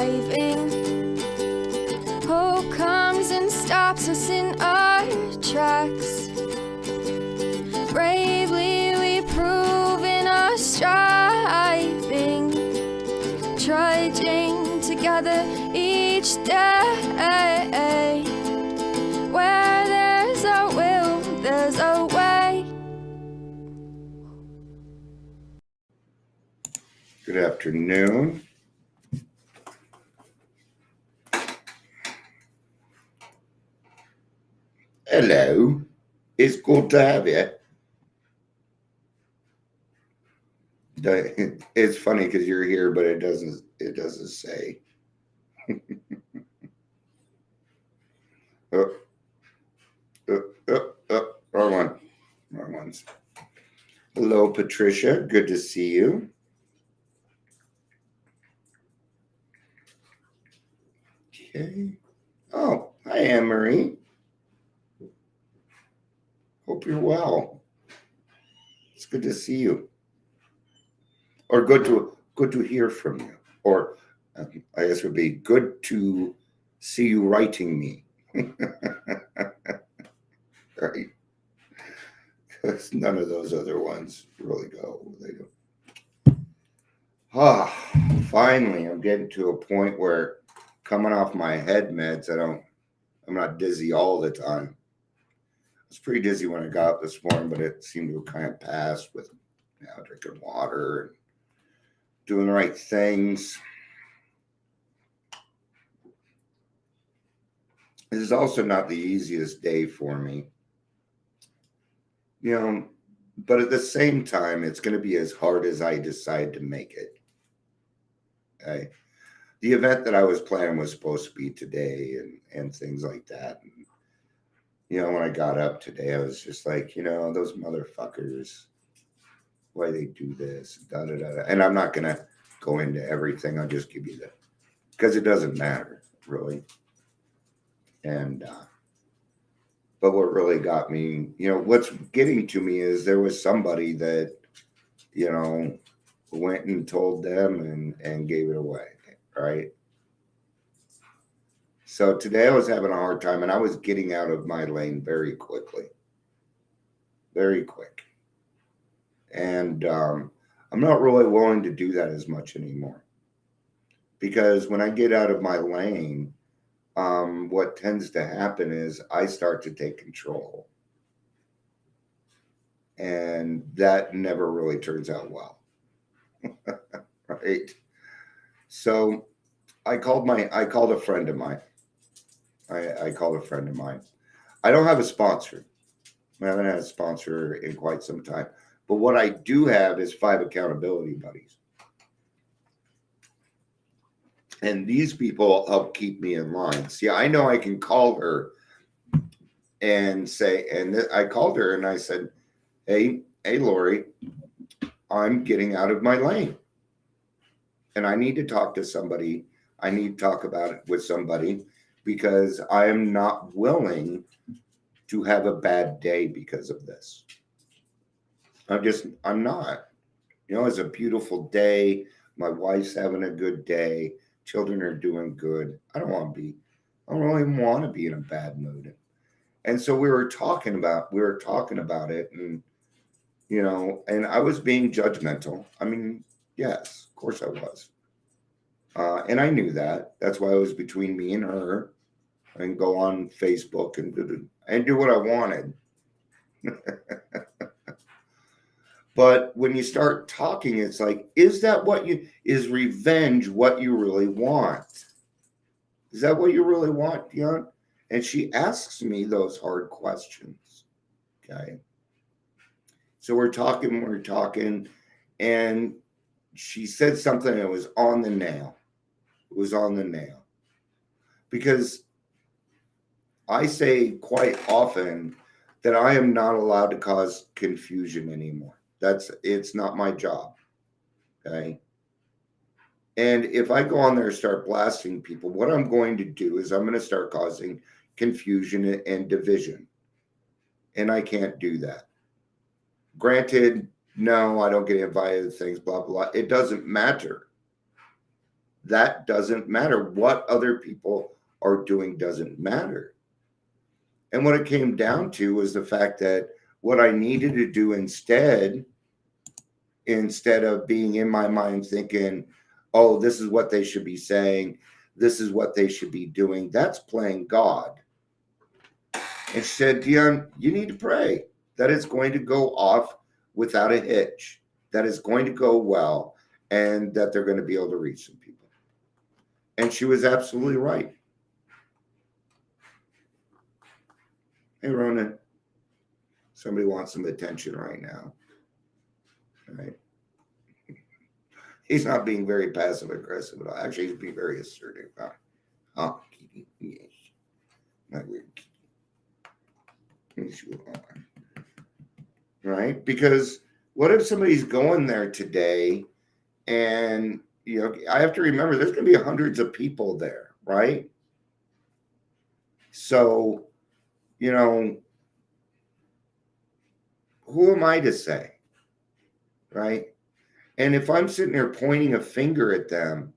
driving. Hope comes and stops us in our tracks. Bravely we prove in our striving, trudging together each day. Where there's a will, there's a way. Good afternoon. Hello. It's good to have you. It's funny because you're here, but it doesn't say. Wrong ones. Hello, Patricia. Good to see you. Okay. Oh, hi, Anne-Marie. Hope you're well. It's good to see you. Or good to hear from you. Or I guess it would be good to see you writing me. Right? Because none of those other ones really go. They don't. Finally, I'm getting to a point where coming off my head meds, I'm not dizzy all the time. I was pretty dizzy when I got up this morning, but it seemed to have kind of passed with drinking water and doing the right things. This is also not the easiest day for me. But at the same time, it's going to be as hard as I decide to make it. Okay. The event that I was planning was supposed to be today and things like that. And, when I got up today, I was just like, those motherfuckers, why they do this, da da da. And I'm not going to go into everything. I'll just give you because it doesn't matter, really. And, but what really got me, what's getting to me is there was somebody that, went and told them and gave it away, right? So today I was having a hard time and I was getting out of my lane very quickly. Very quick. And I'm not really willing to do that as much anymore. Because when I get out of my lane, what tends to happen is I start to take control. And that never really turns out well. Right? So I called a friend of mine. I called a friend of mine. I don't have a sponsor. I haven't had a sponsor in quite some time. But what I do have is 5 accountability buddies. And these people help keep me in line. See, I know I can call her and say, I called her and I said, hey, Lori, I'm getting out of my lane. And I need to talk to somebody. I need to talk about it with somebody because I am not willing to have a bad day because of this. I'm not. It's a beautiful day. My wife's having a good day. Children are doing good. I don't really want to be in a bad mood. And so we were talking about it and, and I was being judgmental. I mean, yes, of course I was. And I knew that. That's why it was between me and her. I can go on Facebook and do what I wanted. But when you start talking, it's like, is revenge what you really want? Is that what you really want, Dion? And she asks me those hard questions. Okay. So we're talking, and she said something that was on the nail. It was on the nail. Because I say quite often that I am not allowed to cause confusion anymore. It's not my job. Okay. And if I go on there and start blasting people, what I'm going to do is I'm going to start causing confusion and division. And I can't do that. Granted, no, I don't get invited to things, blah, blah. It doesn't matter. that doesn't matter. What other people are doing doesn't matter. And what it came down to was the fact that what I needed to do instead of being in my mind thinking, oh, this is what they should be saying, this is what they should be doing, that's playing God. And she said, Dion, you need to pray that it's going to go off without a hitch, that it's going to go well, and that they're going to be able to reach some people. And she was absolutely right. Hey, Ronan, somebody wants some attention right now. All right. He's not being very passive aggressive at all. Actually, he's being very assertive. Oh, yes. Not weird. Right? Because what if somebody's going there today and, I have to remember there's going to be hundreds of people there, right? So, who am I to say, right? And if I'm sitting there pointing a finger at them,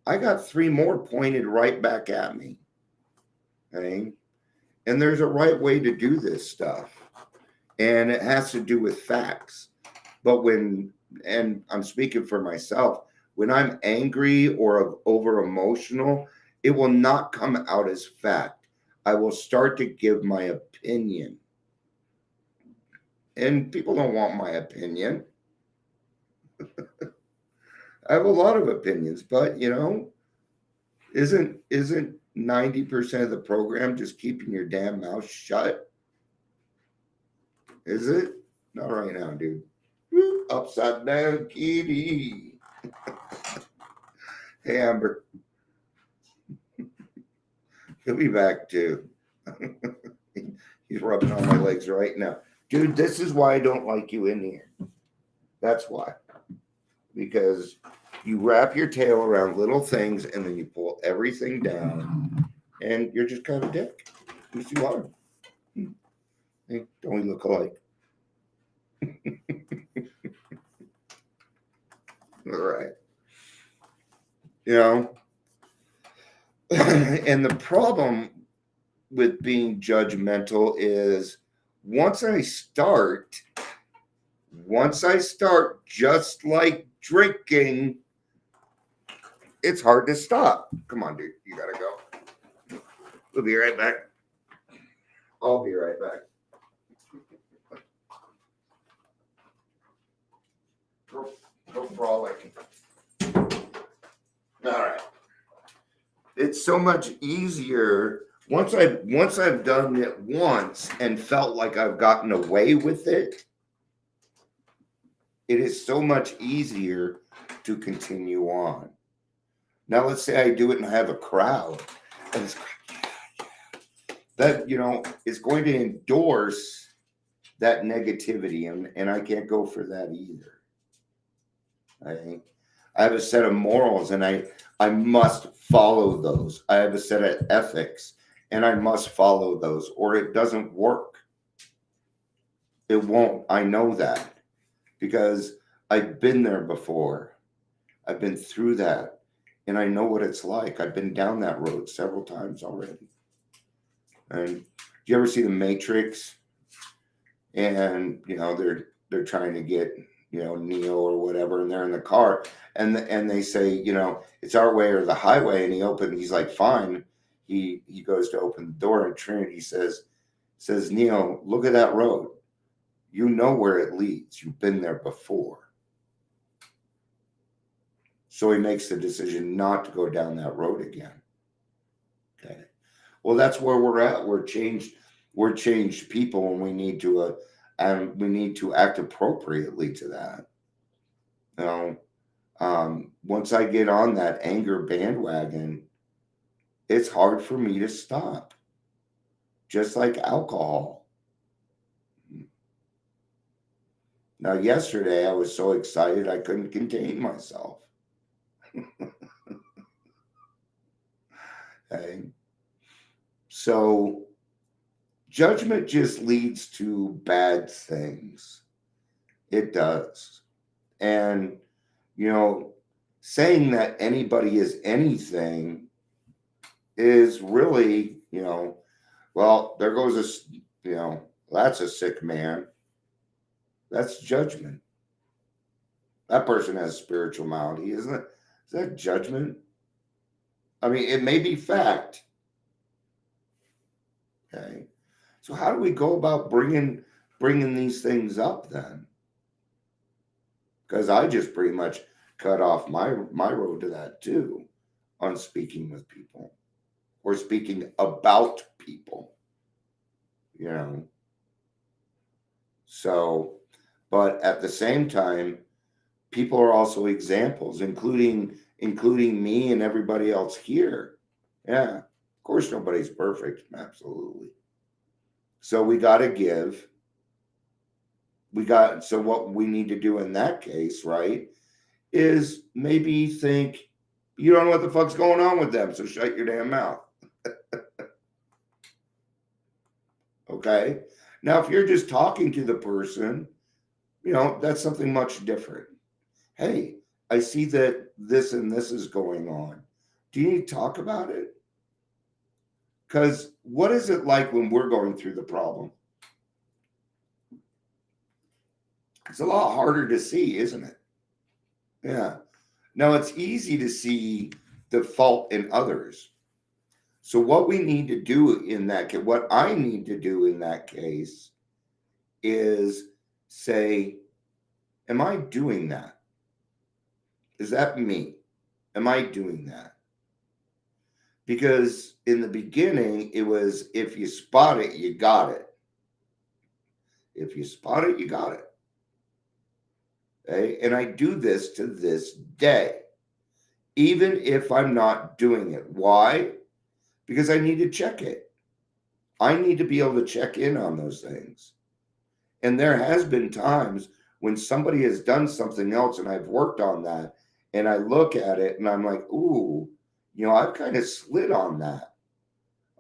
I got 3 more pointed right back at me. Okay? And there's a right way to do this stuff. And it has to do with facts. But and I'm speaking for myself, when I'm angry or over emotional, it will not come out as fact. I will start to give my opinion. And people don't want my opinion. I have a lot of opinions, but isn't 90% of the program just keeping your damn mouth shut? Is it? Not right now, dude. Woo, upside down kitty. Hey, Amber. He'll be back too. He's rubbing on my legs right now. Dude, this is why I don't like you in here. That's why. Because you wrap your tail around little things and then you pull everything down and you're just kind of a dick. Yes, you are. Hey, don't we look alike? All right. And the problem with being judgmental is once I start, just like drinking, it's hard to stop. Come on, dude. You gotta go. We'll be right back. I'll be right back. Go frolic. All right. It's so much easier once I've done it once and felt like I've gotten away with it. It is so much easier to continue on. Now, let's say I do it and I have a crowd, and it's that is going to endorse that negativity, and I can't go for that either. I have a set of morals, and I must follow those. I have a set of ethics, and I must follow those, or it doesn't work. It won't. I know that because I've been there before. I've been through that, and I know what it's like. I've been down that road several times already. And do you ever see The Matrix? And they're trying to get Neo or whatever, and they're in the car, and they say, it's our way or the highway, and he's like, fine. He goes to open the door, and Trinity says, Neo, look at that road. You know where it leads. You've been there before. So he makes the decision not to go down that road again. Okay. Well, that's where we're at. We're changed people, and we need to act appropriately to that. Once I get on that anger bandwagon, it's hard for me to stop. Just like alcohol. Now, yesterday I was so excited I couldn't contain myself. Okay. So judgment just leads to bad things. It does. And, saying that anybody is anything is really, well, there goes that's a sick man. That's judgment. That person has spiritual malady, isn't it? Is that judgment? I mean, it may be fact. Okay. So how do we go about bringing these things up then? Because I just pretty much cut off my road to that too, on speaking with people or speaking about people. So, but at the same time, people are also examples, including me and everybody else here. Yeah, of course nobody's perfect, absolutely. So we got to give. So what we need to do in that case, right, is maybe think, you don't know what the fuck's going on with them, so shut your damn mouth. Okay? Now, if you're just talking to the person, that's something much different. Hey, I see that this and this is going on. Do you need to talk about it? Because what is it like when we're going through the problem? It's a lot harder to see, isn't it? Yeah. Now, it's easy to see the fault in others. So what we need to do in that case, what I need to do in that case is say, am I doing that? Is that me? Am I doing that? Because in the beginning, it was, if you spot it, you got it. If you spot it, you got it. Okay? And I do this to this day, even if I'm not doing it. Why? Because I need to check it. I need to be able to check in on those things. And there has been times when somebody has done something else and I've worked on that, and I look at it and I'm like, ooh, I've kind of slid on that.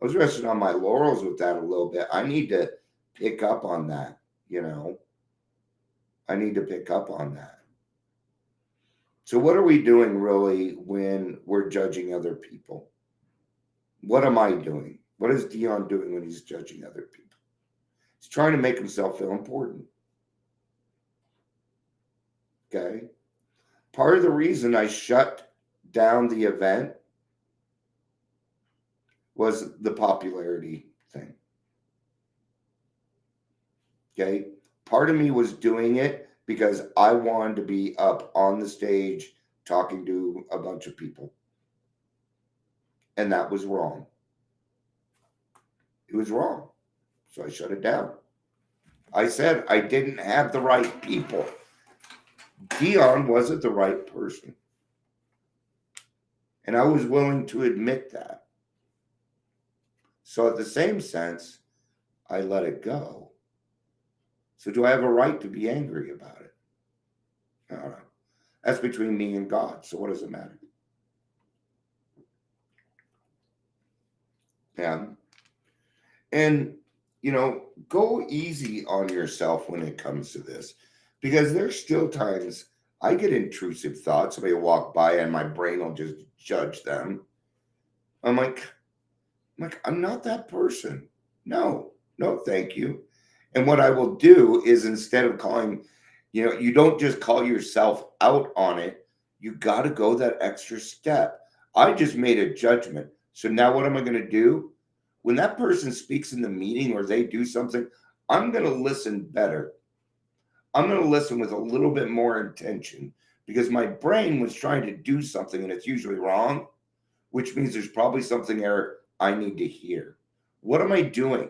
I was resting on my laurels with that a little bit. I need to pick up on that, I need to pick up on that. So what are we doing really when we're judging other people? What am I doing? What is Dion doing when he's judging other people? He's trying to make himself feel important. Okay? Part of the reason I shut down the event was the popularity thing. Okay? Part of me was doing it because I wanted to be up on the stage talking to a bunch of people. And that was wrong. It was wrong. So I shut it down. I said I didn't have the right people. Dion wasn't the right person. And I was willing to admit that. So at the same sense, I let it go. So do I have a right to be angry about it? I don't know. That's between me and God. So what does it matter? Yeah. And, go easy on yourself when it comes to this, because there's still times I get intrusive thoughts. Somebody will walk by and my brain will just judge them. I'm like, I'm not that person. No, thank you. And what I will do is, instead of calling, you don't just call yourself out on it. You got to go that extra step. I just made a judgment. So now what am I going to do? When that person speaks in the meeting or they do something, I'm going to listen better. I'm going to listen with a little bit more intention, because my brain was trying to do something and it's usually wrong, which means there's probably something there I need to hear. What am I doing?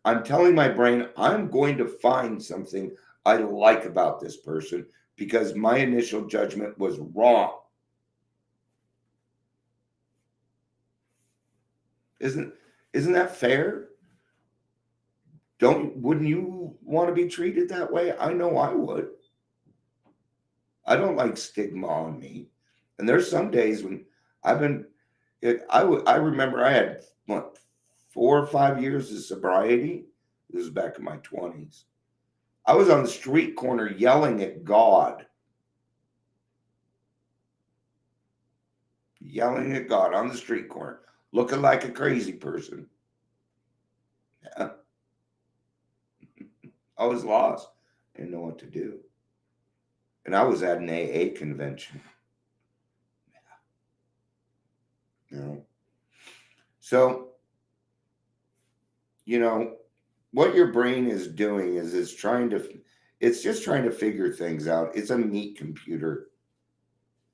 I'm telling my brain I'm going to find something I like about this person because my initial judgment was wrong. Isn't that fair? Wouldn't you want to be treated that way? I know I would. I don't like stigma on me. And there's some days when I remember I had 4 or 5 years of sobriety. This was back in my 20s. I was on the street corner yelling at God. yelling at God on the street corner, looking like a crazy person. Yeah. I was lost. Didn't know what to do. And I was at an AA convention. You know. So, you know, what your brain is doing is it's just trying to figure things out. It's a meat computer.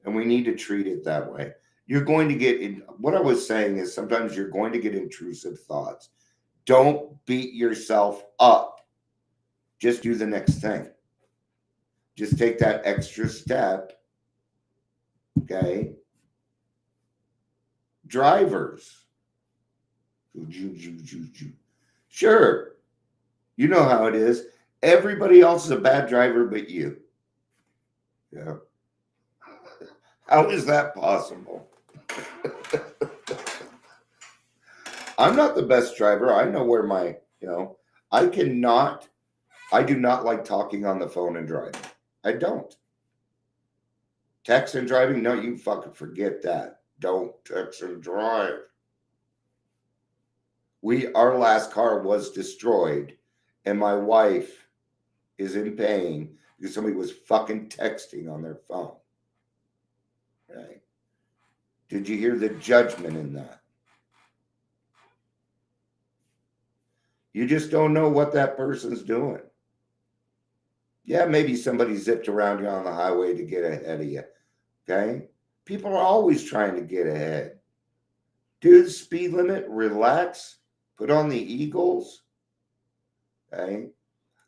And we need to treat it that way. You're going to get in, what I was saying is sometimes you're going to get intrusive thoughts. Don't beat yourself up. Just do the next thing. Just take that extra step. Okay. Drivers. Sure. You know how it is. Everybody else is a bad driver but you. Yeah. How is that possible? I'm not the best driver. I know where I do not like talking on the phone and driving. I don't. Text and driving? No, you can fucking forget that. Don't text and drive. Our last car was destroyed, and my wife is in pain because somebody was fucking texting on their phone. Right? Did you hear the judgment in that? You just don't know what that person's doing. Yeah, maybe somebody zipped around you on the highway to get ahead of you. Okay? People are always trying to get ahead. Do the speed limit, relax, put on the Eagles. Okay?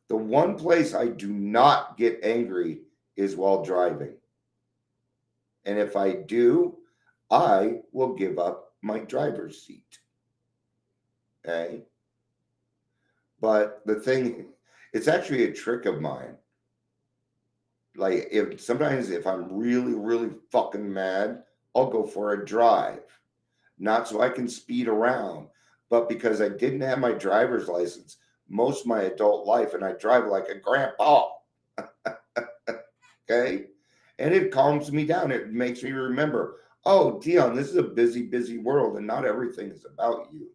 The one place I do not get angry is while driving. And if I do, I will give up my driver's seat. Okay? But the thing, it's actually a trick of mine. Like if I'm really, really fucking mad, I'll go for a drive. Not so I can speed around, but because I didn't have my driver's license most of my adult life and I drive like a grandpa. Okay? And it calms me down. It makes me remember, oh, Dion, this is a busy, busy world and not everything is about you.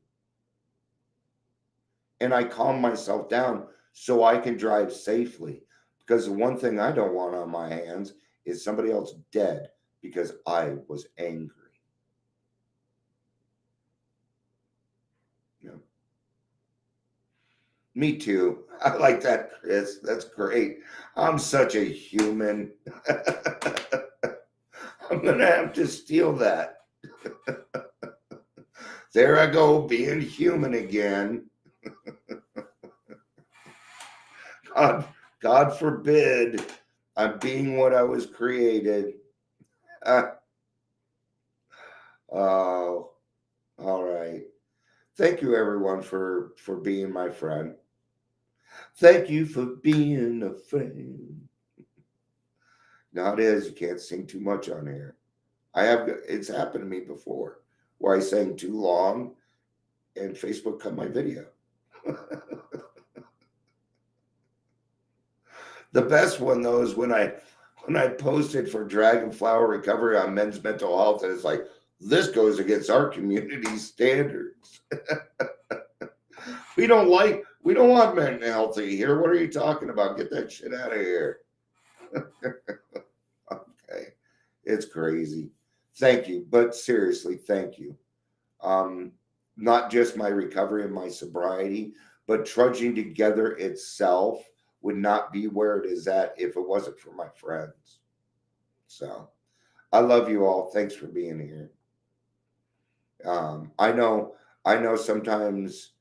And I calm myself down so I can drive safely. Because the one thing I don't want on my hands is somebody else dead because I was angry. Yeah. Me too. I like that, Chris. That's great. I'm such a human. I'm going to have to steal that. There I go, being human again. God forbid I'm being what I was created. Oh, all right. Thank you, everyone, for being my friend. Thank you for being a friend. Now it is, you can't sing too much on here. It's happened to me before where I sang too long and Facebook cut my video. The best one though is when I posted for Dragonflower Recovery on men's mental health, and it's like, this goes against our community standards. We don't want men healthy here. What are you talking about? Get that shit out of here. Okay. It's crazy. Thank you. But seriously, thank you. Not just my recovery and my sobriety, but trudging together itself would not be where it is at if it wasn't for my friends. So I love you all. Thanks for being here. I know sometimes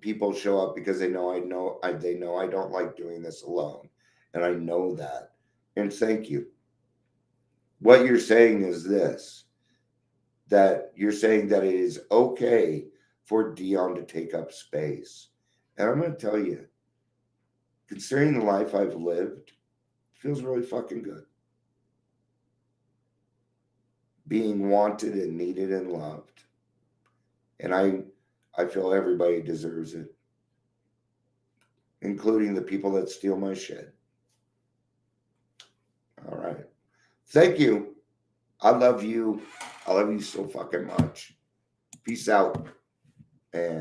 people show up because they know I don't like doing this alone. And I know that. And thank you. What you're saying is this, that you're saying that it is okay for Dion to take up space. And I'm going to tell you, considering the life I've lived, it feels really fucking good. Being wanted and needed and loved. And I feel everybody deserves it, including the people that steal my shit. All right. Thank you. I love you. I love you so fucking much. Peace out. And